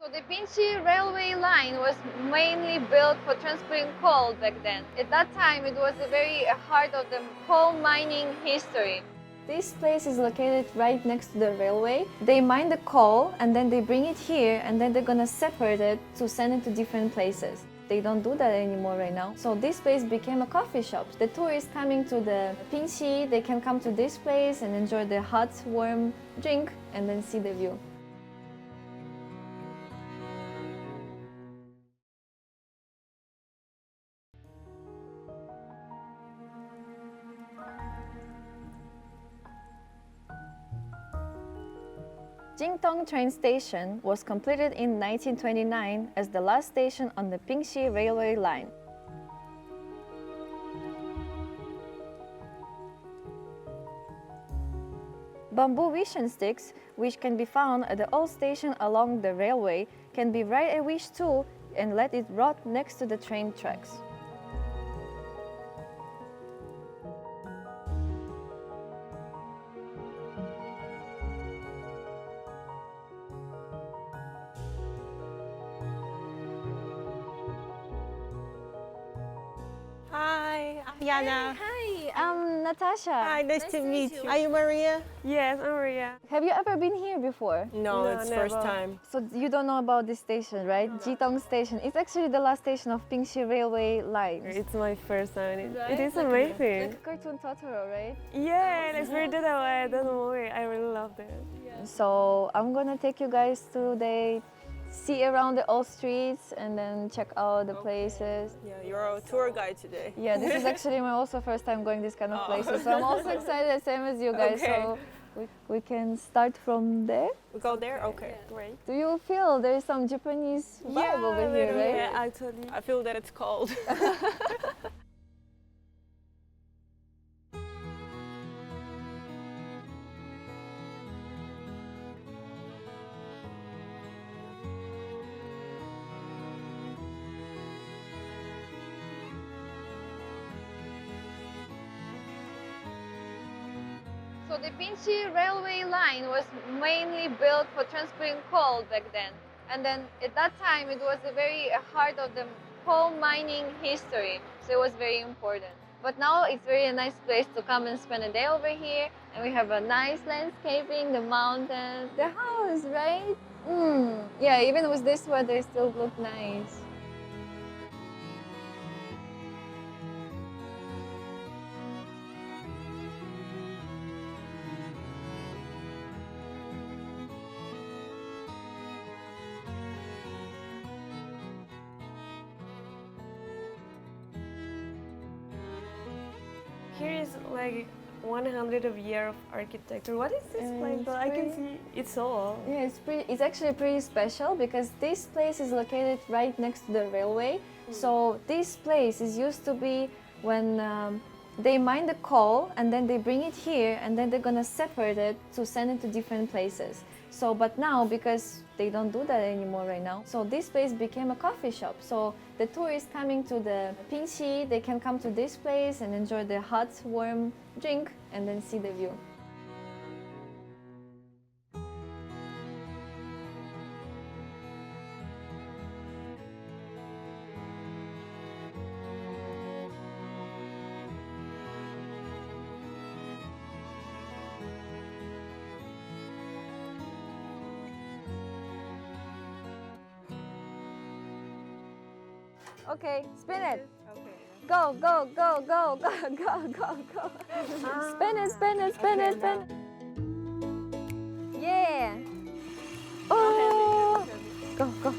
So the Pingxi railway line was mainly built for transporting coal back then. At that time, it was the very heart of the coal mining history. This place is located right next to the railway. They mine the coal and then they bring it here and then they're gonna separate it to send it to different places. They don't do that anymore right now. So this place became a coffee shop. The tourists coming to the Pingxi, they can come to this place and enjoy the hot, warm drink and then see the view. Jingtong train station was completed in 1929 as the last station on the Pingxi railway line. Bamboo vision sticks, which can be found at the old station along the railway, can be right a wish too and let it rot next to the train tracks. Hi, Yana. Hi, I'm Natasha. Hi, nice to meet you. Are you Maria? Yes, I'm Maria. Have you ever been here before? No, No, it's never. first time. So you don't know about this station, right? Jingtong station. It's actually the last station of Pingxi railway line. It's my first time. Right? It is Like amazing. Like a cartoon Totoro, right? Yeah, it's very away. That movie, I really loved it. So I'm gonna take you guys today, see around the old streets and then check out the places. Yeah, you're a tour guide today. Yeah, this is actually my also first time going this kind of places. So I'm also excited, same as you guys. Okay. So we can start from there. We go there? Okay. Great. Do you feel there's some Japanese vibe over here, right? Yeah, actually. I feel that it's cold. So the Pingxi railway line was mainly built for transporting coal back then. And then at that time, it was the very heart of the coal mining history. So it was very important. But now it's very nice place to come and spend a day over here. And we have a nice landscaping, the mountains, the house, right? Yeah, even with this weather, it still look nice. Here is like 100 of year of architecture. What is this place? it's I can pretty- see it's so old. Yeah, it's actually pretty special because this place is located right next to the railway. So this place is used to be when they mine the coal and then they bring it here and then they're gonna separate it to send it to different places. So, but now because they don't do that anymore right now, so this place became a coffee shop. So the tourists coming to the Pingxi, they can come to this place and enjoy the hot, warm drink and then see the view. Okay, spin it. Okay. Go, go, go, go, go, go, go, go. Spin it, spin it, spin it, spin it. Yeah. Oh. Go, go.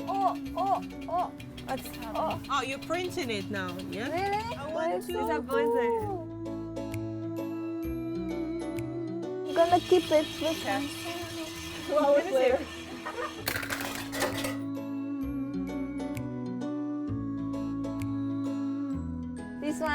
Oh, oh, oh. What's Oh. Oh, you're printing it now, yeah? Really? want It's to. so Disappointed. cool. I'm gonna keep it with me. 2 hours later. This one.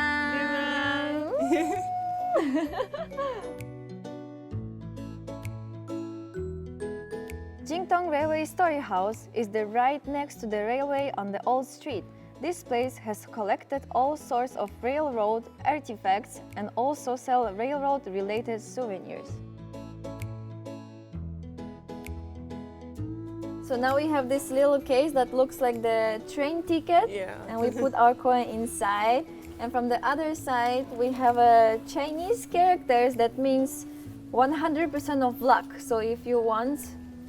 Jingtong Railway Story House is the right next to the railway on the old street. This place has collected all sorts of railroad artifacts and also sell railroad-related souvenirs. So now we have this little case that looks like the train ticket. Yeah. And we put our coin inside. And from the other side, we have a Chinese characters that means 100% of luck. So if you want,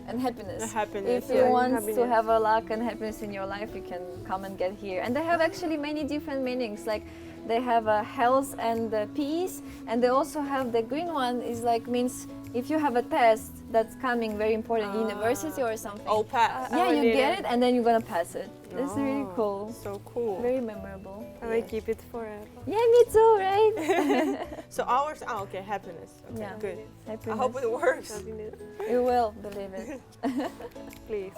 and happiness. Happiness, If you yeah. want to Happiness. have a luck and happiness in your life, you can come and get here. And they have actually many different meanings. Like they have a health and peace, and they also have the green one is like means if you have a test that's coming very important, university or something. Oh, pass. Yeah, I you did get it. it and then you're gonna pass it. That's really Oh, cool. So cool. Very memorable. I will keep it forever. Yeah, me too, right? So ours, okay, happiness. Okay, Yeah. good. I Happiness. hope it works. Happiness. You will believe it. Please.